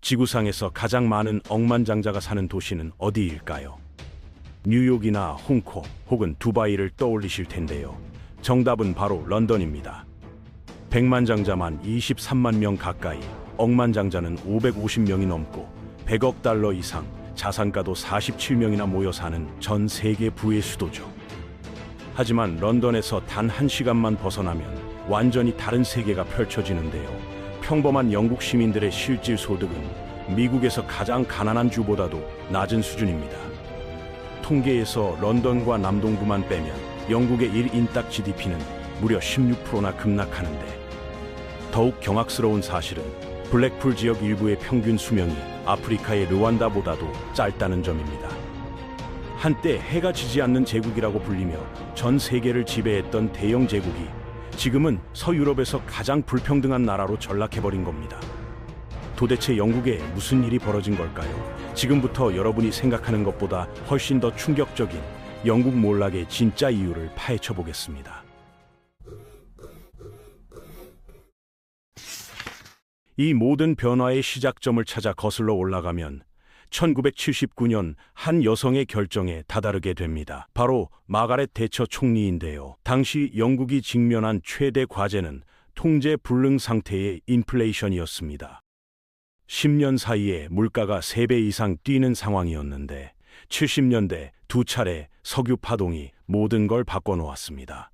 지구상에서 가장 많은 억만장자가 사는 도시는 어디일까요? 뉴욕이나 홍콩 혹은 두바이를 떠올리실 텐데요. 정답은 바로 런던입니다. 백만장자만 23만 명 가까이, 억만장자는 550명이 넘고 100억 달러 이상, 자산가도 47명이나 모여 사는 전 세계 부의 수도죠. 하지만 런던에서 단 1시간만 벗어나면 완전히 다른 세계가 펼쳐지는데요. 평범한 영국 시민들의 실질 소득은 미국에서 가장 가난한 주보다도 낮은 수준입니다. 통계에서 런던과 남동부만 빼면 영국의 1인당 GDP는 무려 16%나 급락하는데, 더욱 경악스러운 사실은 블랙풀 지역 일부의 평균 수명이 아프리카의 르완다보다도 짧다는 점입니다. 한때 해가 지지 않는 제국이라고 불리며 전 세계를 지배했던 대영 제국이 지금은 서유럽에서 가장 불평등한 나라로 전락해버린 겁니다. 도대체 영국에 무슨 일이 벌어진 걸까요? 지금부터 여러분이 생각하는 것보다 훨씬 더 충격적인 영국 몰락의 진짜 이유를 파헤쳐 보겠습니다. 이 모든 변화의 시작점을 찾아 거슬러 올라가면 1979년 한 여성의 결정에 다다르게 됩니다. 바로 마가렛 대처 총리인데요. 당시 영국이 직면한 최대 과제는 통제 불능 상태의 인플레이션이었습니다. 10년 사이에 물가가 3배 이상 뛰는 상황이었는데 70년대 두 차례 석유 파동이 모든 걸 바꿔놓았습니다.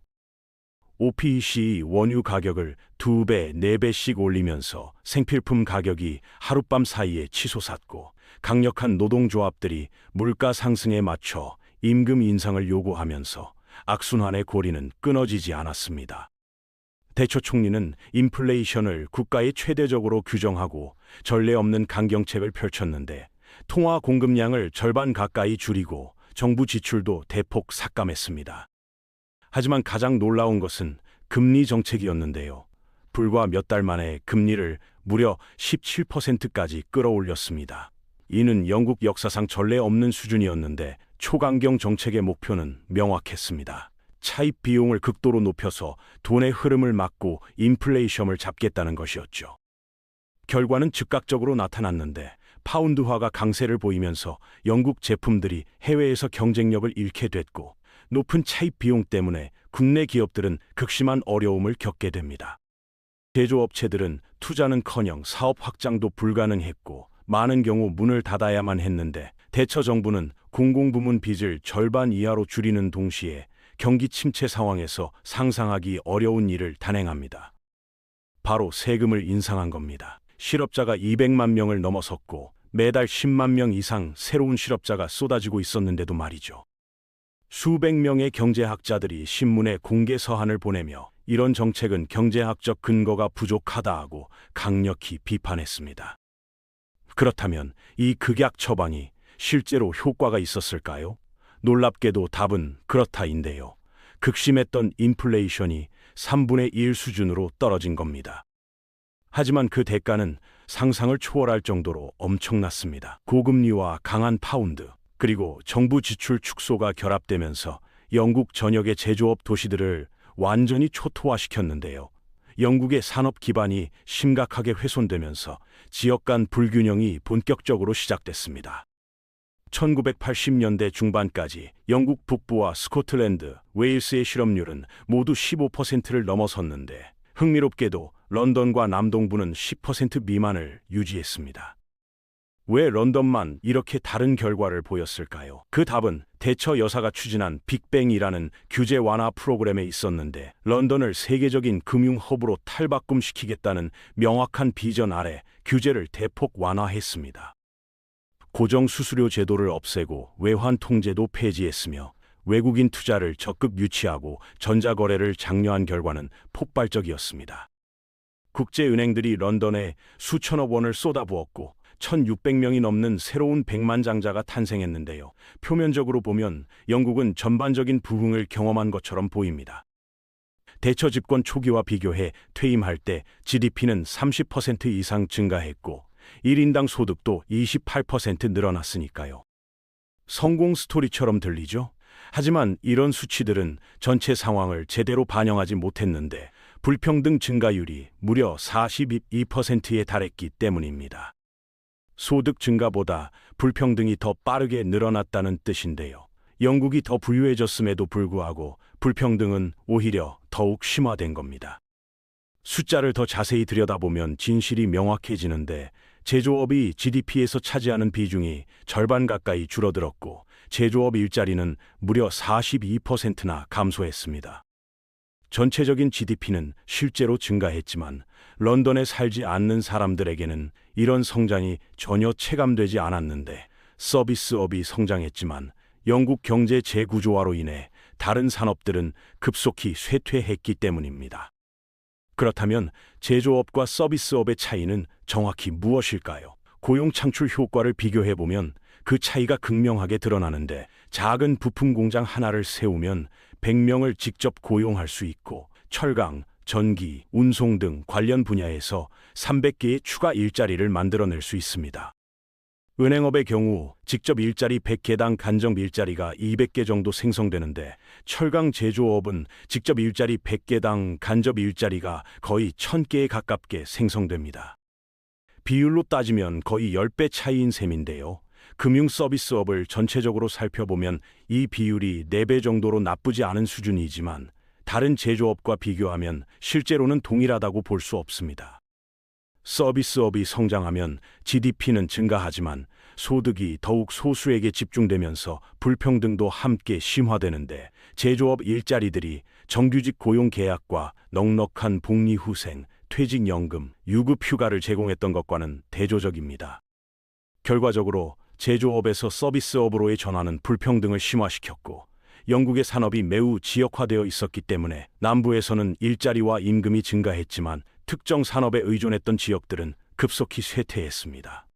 OPEC 원유 가격을 2배, 4배씩 올리면서 생필품 가격이 하룻밤 사이에 치솟았고, 강력한 노동조합들이 물가 상승에 맞춰 임금 인상을 요구하면서 악순환의 고리는 끊어지지 않았습니다. 대처 총리는 인플레이션을 국가의 최대적으로 규정하고 전례 없는 강경책을 펼쳤는데, 통화 공급량을 절반 가까이 줄이고 정부 지출도 대폭 삭감했습니다. 하지만 가장 놀라운 것은 금리 정책이었는데요. 불과 몇 달 만에 금리를 무려 17%까지 끌어올렸습니다. 이는 영국 역사상 전례 없는 수준이었는데, 초강경 정책의 목표는 명확했습니다. 차입 비용을 극도로 높여서 돈의 흐름을 막고 인플레이션을 잡겠다는 것이었죠. 결과는 즉각적으로 나타났는데, 파운드화가 강세를 보이면서 영국 제품들이 해외에서 경쟁력을 잃게 됐고, 높은 차입 비용 때문에 국내 기업들은 극심한 어려움을 겪게 됩니다. 제조업체들은 투자는커녕 사업 확장도 불가능했고, 많은 경우 문을 닫아야만 했는데, 대처 정부는 공공부문 빚을 절반 이하로 줄이는 동시에 경기 침체 상황에서 상상하기 어려운 일을 단행합니다. 바로 세금을 인상한 겁니다. 실업자가 200만 명을 넘어섰고 매달 10만 명 이상 새로운 실업자가 쏟아지고 있었는데도 말이죠. 수백 명의 경제학자들이 신문에 공개 서한을 보내며 이런 정책은 경제학적 근거가 부족하다 하고 강력히 비판했습니다. 그렇다면 이 극약 처방이 실제로 효과가 있었을까요? 놀랍게도 답은 그렇다인데요. 극심했던 인플레이션이 3분의 1 수준으로 떨어진 겁니다. 하지만 그 대가는 상상을 초월할 정도로 엄청났습니다. 고금리와 강한 파운드, 그리고 정부 지출 축소가 결합되면서 영국 전역의 제조업 도시들을 완전히 초토화시켰는데요. 영국의 산업 기반이 심각하게 훼손되면서 지역 간 불균형이 본격적으로 시작됐습니다. 1980년대 중반까지 영국 북부와 스코틀랜드, 웨일스의 실업률은 모두 15%를 넘어섰는데, 흥미롭게도 런던과 남동부는 10% 미만을 유지했습니다. 왜 런던만 이렇게 다른 결과를 보였을까요? 그 답은 대처 여사가 추진한 빅뱅이라는 규제 완화 프로그램에 있었는데, 런던을 세계적인 금융 허브로 탈바꿈시키겠다는 명확한 비전 아래 규제를 대폭 완화했습니다. 고정 수수료 제도를 없애고 외환 통제도 폐지했으며, 외국인 투자를 적극 유치하고 전자거래를 장려한 결과는 폭발적이었습니다. 국제은행들이 런던에 수천억 원을 쏟아부었고 1,600명이 넘는 새로운 백만장자가 탄생했는데요. 표면적으로 보면 영국은 전반적인 부흥을 경험한 것처럼 보입니다. 대처 집권 초기와 비교해 퇴임할 때 GDP는 30% 이상 증가했고 1인당 소득도 28% 늘어났으니까요. 성공 스토리처럼 들리죠? 하지만 이런 수치들은 전체 상황을 제대로 반영하지 못했는데, 불평등 증가율이 무려 42%에 달했기 때문입니다. 소득 증가보다 불평등이 더 빠르게 늘어났다는 뜻인데요. 영국이 더 부유해졌음에도 불구하고 불평등은 오히려 더욱 심화된 겁니다. 숫자를 더 자세히 들여다보면 진실이 명확해지는데 제조업이 GDP에서 차지하는 비중이 절반 가까이 줄어들었고 제조업 일자리는 무려 42%나 감소했습니다. 전체적인 GDP는 실제로 증가했지만 런던에 살지 않는 사람들에게는 이런 성장이 전혀 체감되지 않았는데 서비스업이 성장했지만 영국 경제 재구조화로 인해 다른 산업들은 급속히 쇠퇴했기 때문입니다. 그렇다면 제조업과 서비스업의 차이는 정확히 무엇일까요? 고용 창출 효과를 비교해보면 그 차이가 극명하게 드러나는데 작은 부품 공장 하나를 세우면 100명을 직접 고용할 수 있고 철강, 전기, 운송 등 관련 분야에서 300개의 추가 일자리를 만들어낼 수 있습니다. 은행업의 경우 직접 일자리 100개당 간접 일자리가 200개 정도 생성되는데 철강 제조업은 직접 일자리 100개당 간접 일자리가 거의 1000개에 가깝게 생성됩니다. 비율로 따지면 거의 10배 차이인 셈인데요. 금융 서비스업을 전체적으로 살펴보면 이 비율이 4배 정도로 나쁘지 않은 수준이지만 다른 제조업과 비교하면 실제로는 동일하다고 볼 수 없습니다. 서비스업이 성장하면 GDP는 증가하지만 소득이 더욱 소수에게 집중되면서 불평등도 함께 심화되는데 제조업 일자리들이 정규직 고용 계약과 넉넉한 복리후생, 퇴직연금, 유급휴가를 제공했던 것과는 대조적입니다. 결과적으로 제조업에서 서비스업으로의 전환은 불평등을 심화시켰고 영국의 산업이 매우 지역화되어 있었기 때문에 남부에서는 일자리와 임금이 증가했지만 특정 산업에 의존했던 지역들은 급속히 쇠퇴했습니다.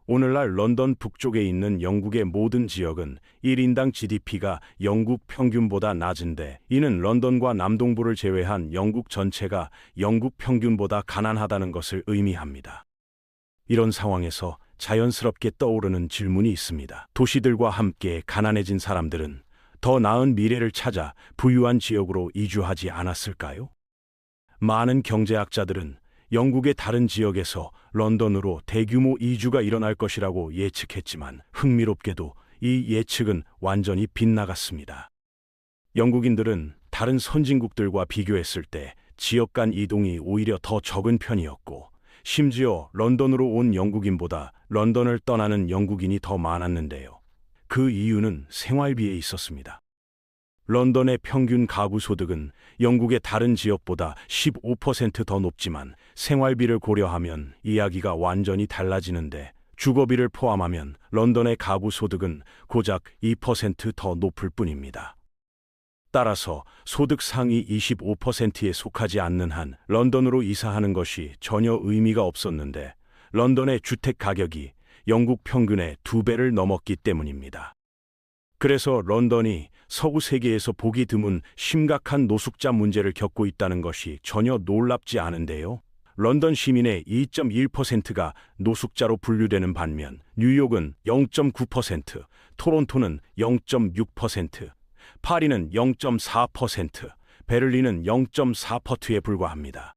오늘날 런던 북쪽에 있는 영국의 모든 지역은 1인당 GDP가 영국 평균보다 낮은데 이는 런던과 남동부를 제외한 영국 전체가 영국 평균보다 가난하다는 것을 의미합니다. 이런 상황에서 자연스럽게 떠오르는 질문이 있습니다. 도시들과 함께 가난해진 사람들은 더 나은 미래를 찾아 부유한 지역으로 이주하지 않았을까요? 많은 경제학자들은 영국의 다른 지역에서 런던으로 대규모 이주가 일어날 것이라고 예측했지만 흥미롭게도 이 예측은 완전히 빗나갔습니다. 영국인들은 다른 선진국들과 비교했을 때 지역 간 이동이 오히려 더 적은 편이었고 심지어 런던으로 온 영국인보다 런던을 떠나는 영국인이 더 많았는데요. 그 이유는 생활비에 있었습니다. 런던의 평균 가구 소득은 영국의 다른 지역보다 15% 더 높지만 생활비를 고려하면 이야기가 완전히 달라지는데 주거비를 포함하면 런던의 가구 소득은 고작 2% 더 높을 뿐입니다. 따라서 소득 상위 25%에 속하지 않는 한 런던으로 이사하는 것이 전혀 의미가 없었는데 런던의 주택 가격이 영국 평균의 2배를 넘었기 때문입니다. 그래서 런던이 서구 세계에서 보기 드문 심각한 노숙자 문제를 겪고 있다는 것이 전혀 놀랍지 않은데요. 런던 시민의 2.1%가 노숙자로 분류되는 반면 뉴욕은 0.9%, 토론토는 0.6%, 파리는 0.4%, 베를린은 0.4%에 불과합니다.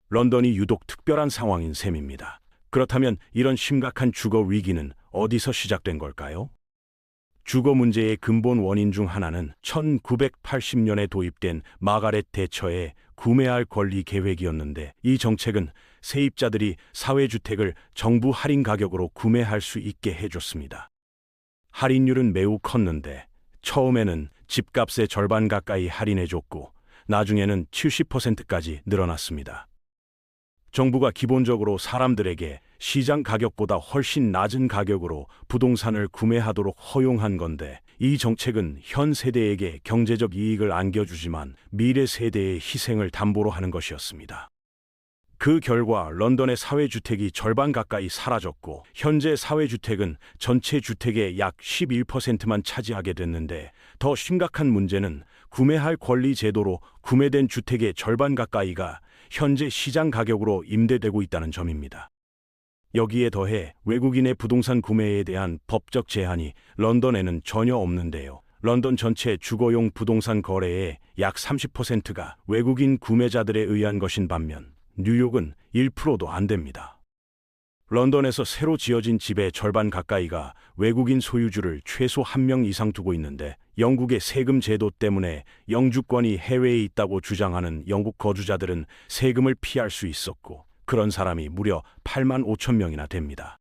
런던이 유독 특별한 상황인 셈입니다. 그렇다면 이런 심각한 주거 위기는 어디서 시작된 걸까요? 주거 문제의 근본 원인 중 하나는 1980년에 도입된 마가렛 대처의 구매할 권리 계획이었는데 이 정책은 세입자들이 사회주택을 정부 할인 가격으로 구매할 수 있게 해줬습니다. 할인율은 매우 컸는데 처음에는 집값의 절반 가까이 할인해줬고 나중에는 70%까지 늘어났습니다. 정부가 기본적으로 사람들에게 시장 가격보다 훨씬 낮은 가격으로 부동산을 구매하도록 허용한 건데 이 정책은 현 세대에게 경제적 이익을 안겨주지만 미래 세대의 희생을 담보로 하는 것이었습니다. 그 결과 런던의 사회주택이 절반 가까이 사라졌고 현재 사회주택은 전체 주택의 약 11%만 차지하게 됐는데 더 심각한 문제는 구매할 권리 제도로 구매된 주택의 절반 가까이가 현재 시장 가격으로 임대되고 있다는 점입니다. 여기에 더해 외국인의 부동산 구매에 대한 법적 제한이 런던에는 전혀 없는데요. 런던 전체 주거용 부동산 거래의 약 30%가 외국인 구매자들에 의한 것인 반면 뉴욕은 1%도 안 됩니다. 런던에서 새로 지어진 집의 절반 가까이가 외국인 소유주를 최소 1명 이상 두고 있는데 영국의 세금 제도 때문에 영주권이 해외에 있다고 주장하는 영국 거주자들은 세금을 피할 수 있었고 그런 사람이 무려 8만 5천 명이나 됩니다.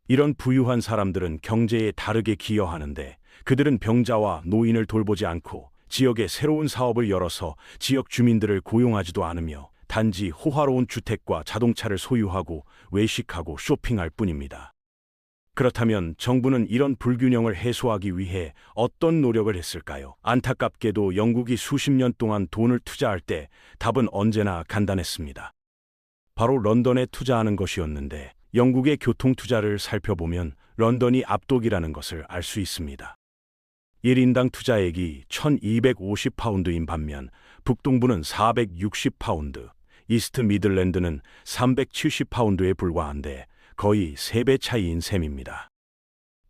이런 부유한 사람들은 경제에 다르게 기여하는데 그들은 병자와 노인을 돌보지 않고 지역에 새로운 사업을 열어서 지역 주민들을 고용하지도 않으며 단지 호화로운 주택과 자동차를 소유하고 외식하고 쇼핑할 뿐입니다. 그렇다면 정부는 이런 불균형을 해소하기 위해 어떤 노력을 했을까요? 안타깝게도 영국이 수십 년 동안 돈을 투자할 때 답은 언제나 간단했습니다. 바로 런던에 투자하는 것이었는데 영국의 교통 투자를 살펴보면 런던이 압독이라는 것을 알 수 있습니다. 1인당 투자액이 1250파운드인 반면 북동부는 460파운드, 이스트 미들랜드는 370파운드에 불과한데 거의 3배 차이인 셈입니다.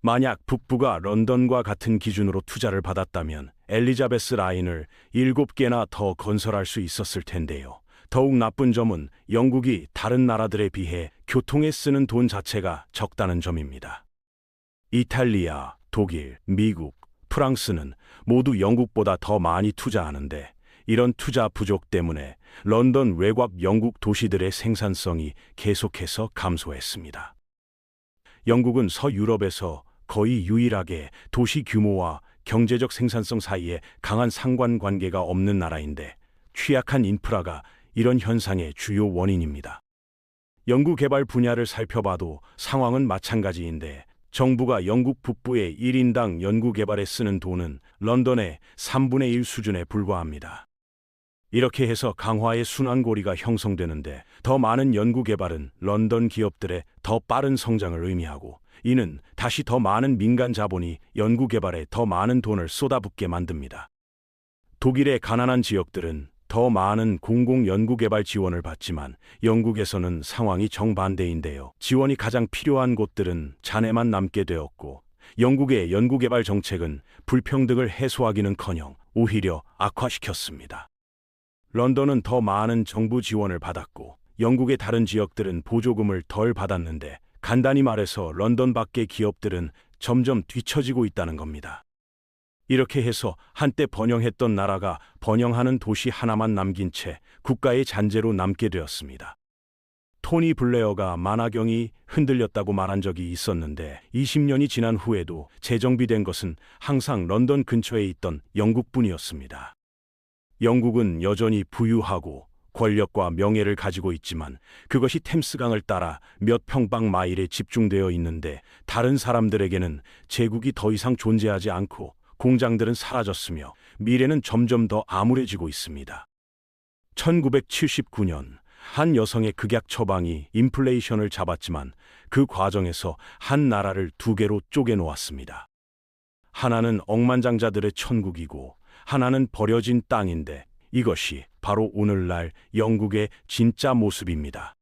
만약 북부가 런던과 같은 기준으로 투자를 받았다면 엘리자베스 라인을 7개나 더 건설할 수 있었을 텐데요. 더욱 나쁜 점은 영국이 다른 나라들에 비해 교통에 쓰는 돈 자체가 적다는 점입니다. 이탈리아, 독일, 미국, 프랑스는 모두 영국보다 더 많이 투자하는데 이런 투자 부족 때문에 런던 외곽 영국 도시들의 생산성이 계속해서 감소했습니다. 영국은 서유럽에서 거의 유일하게 도시 규모와 경제적 생산성 사이에 강한 상관관계가 없는 나라인데 취약한 인프라가 이런 현상의 주요 원인입니다. 연구 개발 분야를 살펴봐도 상황은 마찬가지인데 정부가 영국 북부의 1인당 연구 개발에 쓰는 돈은 런던의 3분의 1 수준에 불과합니다. 이렇게 해서 강화의 순환고리가 형성되는데 더 많은 연구 개발은 런던 기업들의 더 빠른 성장을 의미하고 이는 다시 더 많은 민간 자본이 연구 개발에 더 많은 돈을 쏟아붓게 만듭니다. 독일의 가난한 지역들은 더 많은 공공 연구개발 지원을 받지만 영국에서는 상황이 정반대인데요. 지원이 가장 필요한 곳들은 잔해만 남게 되었고 영국의 연구개발 정책은 불평등을 해소하기는커녕 오히려 악화시켰습니다. 런던은 더 많은 정부 지원을 받았고 영국의 다른 지역들은 보조금을 덜 받았는데 간단히 말해서 런던 밖의 기업들은 점점 뒤처지고 있다는 겁니다. 이렇게 해서 한때 번영했던 나라가 번영하는 도시 하나만 남긴 채 국가의 잔재로 남게 되었습니다. 토니 블레어가 만화경이 흔들렸다고 말한 적이 있었는데 20년이 지난 후에도 재정비된 것은 항상 런던 근처에 있던 영국뿐이었습니다. 영국은 여전히 부유하고 권력과 명예를 가지고 있지만 그것이 템스강을 따라 몇 평방 마일에 집중되어 있는데 다른 사람들에게는 제국이 더 이상 존재하지 않고 공장들은 사라졌으며 미래는 점점 더 암울해지고 있습니다. 1979년 한 여성의 극약 처방이 인플레이션을 잡았지만 그 과정에서 한 나라를 두 개로 쪼개놓았습니다. 하나는 억만장자들의 천국이고 하나는 버려진 땅인데 이것이 바로 오늘날 영국의 진짜 모습입니다.